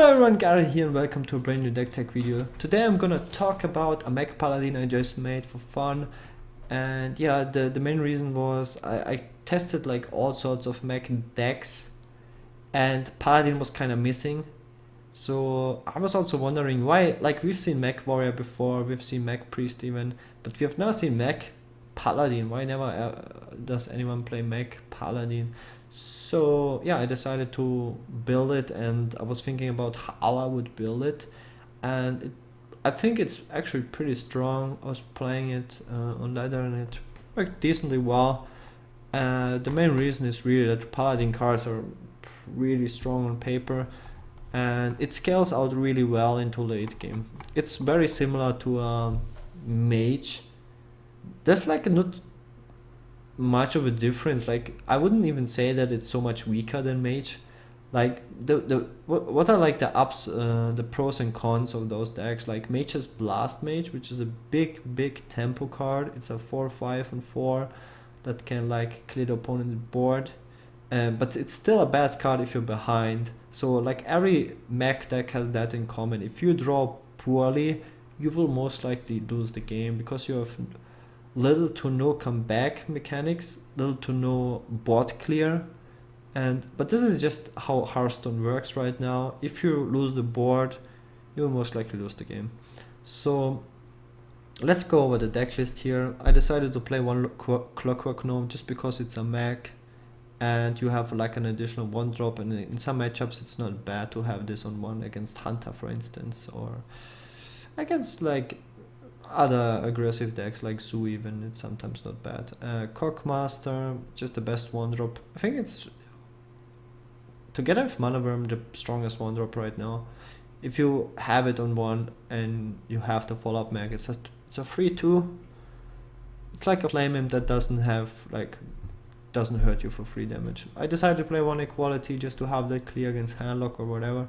Hello everyone, Gaara here and welcome to a brand new deck tech video. Today I'm gonna talk about a Mech Paladin I just made for fun. And yeah, the main reason was I tested like all sorts of mech decks and Paladin was kind of missing. So I was also wondering why, like we've seen Mech Warrior before, we've seen Mech Priest even, but we have never seen Mech Paladin. Why never does anyone play Mech Paladin? So yeah, I decided to build it and I was thinking about how I would build it, and I think it's actually pretty strong. I was playing it on ladder and it worked decently well. The main reason is really that Paladin cards are really strong on paper and it scales out really well into late game. It's very similar to Mage. There's like not much of a difference. Like I wouldn't even say that it's so much weaker than Mage. Like what are like the pros and cons of those decks? Like Mage has Blast Mage, which is a big tempo card. It's a 4/5 and 4 that can like clear the opponent's board, but it's still a bad card if you're behind. So like every mech deck has that in common. If you draw poorly, you will most likely lose the game because you have little to no comeback mechanics, little to no board clear, but this is just how Hearthstone works right now. If you lose the board, you will most likely lose the game. So let's go over the deck list here. I decided to play one Clockwork Gnome just because it's a mech and you have like an additional 1-drop, and in some matchups it's not bad to have this on 1 against Hunter, for instance, or against like other aggressive decks like Zoo even. It's sometimes not bad. Cockmaster, just the best 1-drop. I think it's, together with Mana Worm, the strongest 1-drop right now. If you have it on 1 and you have the follow-up mech, it's a 3/2. It's like a Flame Imp that doesn't hurt you for 3 damage. I decided to play 1 Equality just to have that clear against Handlock or whatever.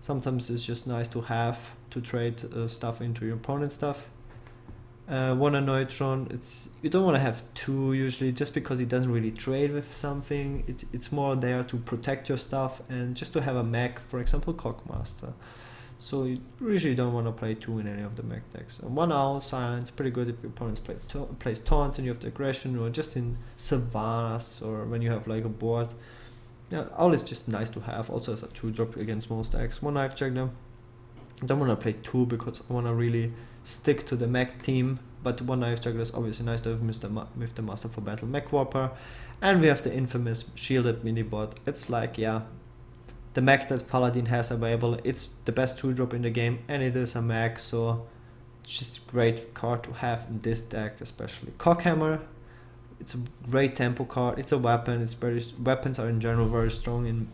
Sometimes it's just nice to have to trade stuff into your opponent's stuff. 1 Neutron, you don't want to have 2 usually, just because it doesn't really trade with something. It's more there to protect your stuff and just to have a mech, for example Cockmaster. So you usually don't want to play 2 in any of the mech decks. 1 Owl, Silence, pretty good if your opponent plays taunts and you have the aggression, or just in Savannas, or when you have like a board. Yeah, Owl is just nice to have, also as a 2-drop against most decks. 1 Knife Juggler. I don't want to play 2 because I want to really stick to the mech team, but 1 Knife Juggler is obviously nice to have with the Master for Battle Mech Warper. And we have the infamous Shielded Minibot. It's like, yeah, the mech that Paladin has available. It's the best 2-drop in the game and it is a mech, so it's just a great card to have in this deck especially. Cockhammer, it's a great tempo card. It's a weapon. Weapons are in general very strong in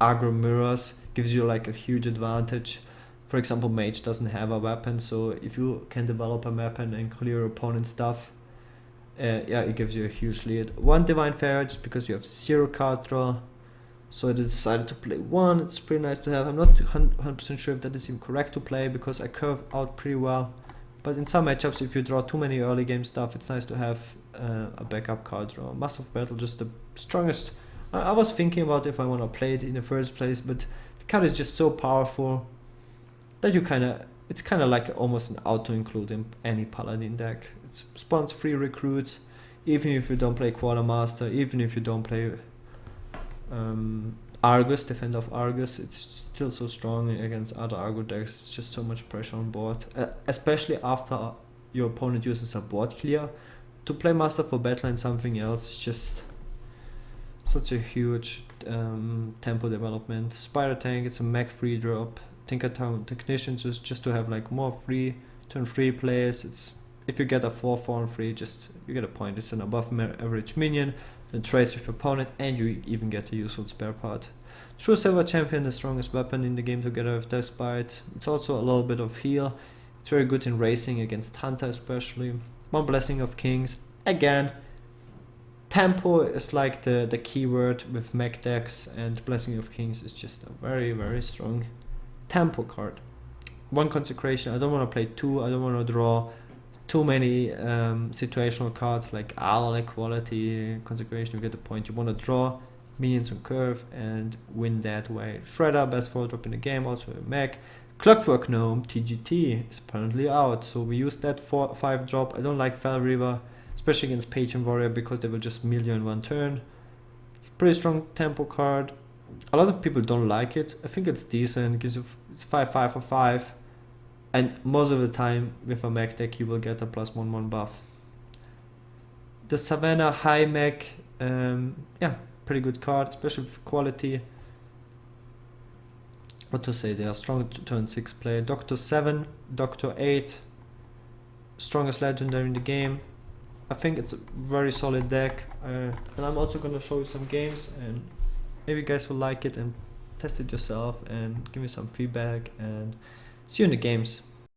aggro mirrors. Gives you like a huge advantage. For example, Mage doesn't have a weapon, so if you can develop a weapon and clear your opponent's stuff, yeah, it gives you a huge lead. 1 Divine Fairy just because you have 0 card draw. So I decided to play 1. It's pretty nice to have. I'm not 100% sure if that is even correct to play because I curve out pretty well. But in some matchups, if you draw too many early game stuff, it's nice to have a backup card draw. Master of Battle, just the strongest. I was thinking about if I want to play it in the first place, but the card is just so powerful that it's kind of like almost an auto include in any Paladin deck. It spawns 3 recruits, even if you don't play Quartermaster, even if you don't play Argus, Defender of Argus. It's still so strong against other Argo decks. It's just so much pressure on board, especially after your opponent uses a board clear. To play Master for Battle and something else is just such a huge tempo development. Spider Tank, it's a mech 3-drop. Tinkertown Technician, just to have like more turn 3 plays. If you get a 4/4 and 3, just you get a point. It's an above average minion that trades with your opponent, and you even get a useful spare part. True Silver Champion, the strongest weapon in the game together with Death Bite. It's also a little bit of heal. It's very good in racing against Hunter especially. 1 Blessing of Kings. Again, tempo is like the keyword with mech decks, and Blessing of Kings is just a very strong tempo card. 1 Consecration. I don't want to play 2. I don't want to draw too many situational cards like Owl Equality, Consecration. You get the point. You want to draw minions on curve and win that way. Shredder, best 4-drop in the game, also a mech. Clockwork Gnome, TGT, is apparently out, so we use that 5-drop. I don't like Fel Reaver, especially against Patron Warrior, because they will just mill you in one turn. It's a pretty strong tempo card. A lot of people don't like it. I think it's decent, gives you, it's 5/5 for 5. And most of the time with a mech deck you will get a +1/1 buff. The Savannah High Mech, yeah, pretty good card, especially with quality. What to say, they are strong turn 6 play. Doctor 7, Doctor 8, strongest legendary in the game. I think it's a very solid deck, and I'm also gonna show you some games, and maybe you guys will like it and test it yourself and give me some feedback, and see you in the games.